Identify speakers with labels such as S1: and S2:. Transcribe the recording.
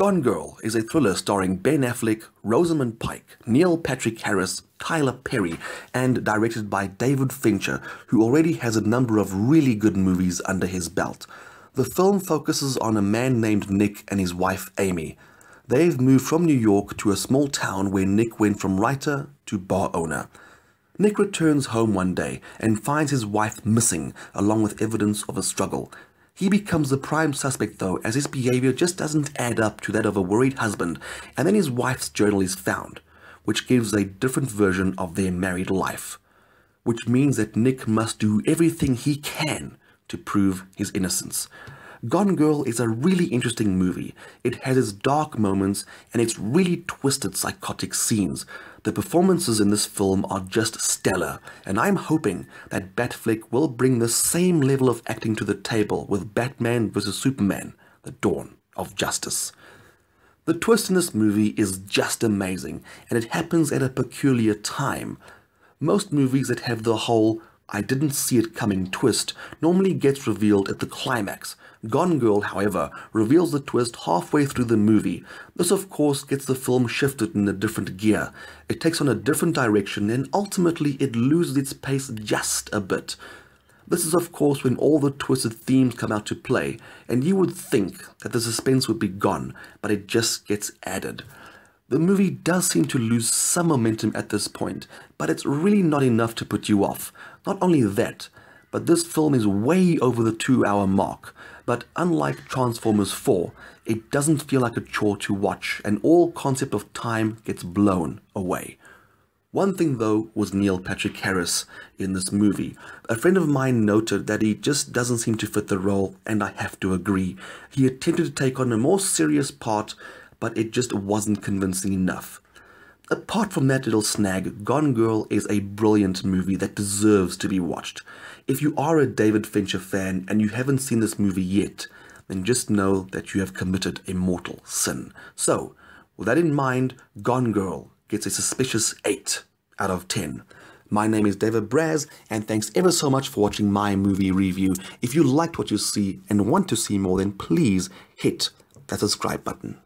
S1: Gone Girl is a thriller starring Ben Affleck, Rosamund Pike, Neil Patrick Harris, Tyler Perry, and directed by David Fincher, who already has a number of really good movies under his belt. The film focuses on a man named Nick and his wife Amy. They've moved from New York to a small town where Nick went from writer to bar owner. Nick returns home one day and finds his wife missing, along with evidence of a struggle. He becomes the prime suspect though, as his behavior just doesn't add up to that of a worried husband, and then his wife's journal is found, which gives a different version of their married life. Which means that Nick must do everything he can to prove his innocence. Gone Girl is a really interesting movie. It has its dark moments and its really twisted psychotic scenes. The performances in this film are just stellar, and I'm hoping that Batfleck will bring the same level of acting to the table with Batman vs Superman: The Dawn of Justice. The twist in this movie is just amazing, and it happens at a peculiar time. Most movies that have the whole "I didn't see it coming" twist normally gets revealed at the climax. Gone Girl, however, reveals the twist halfway through the movie. This of course gets the film shifted in a different gear. It takes on a different direction and ultimately it loses its pace just a bit. This is of course when all the twisted themes come out to play, and you would think that the suspense would be gone, but it just gets added. The movie does seem to lose some momentum at this point, but it's really not enough to put you off. Not only that, but this film is way over the 2-hour mark. But unlike Transformers 4, it doesn't feel like a chore to watch, and all concept of time gets blown away. One thing though was Neil Patrick Harris in this movie. A friend of mine noted that he just doesn't seem to fit the role, and I have to agree. He attempted to take on a more serious part, but it just wasn't convincing enough. Apart from that little snag, Gone Girl is a brilliant movie that deserves to be watched. If you are a David Fincher fan and you haven't seen this movie yet, then just know that you have committed a mortal sin. So, with that in mind, Gone Girl gets a suspicious 8 out of 10. My name is David Braz, and thanks ever so much for watching my movie review. If you liked what you see and want to see more, then please hit that subscribe button.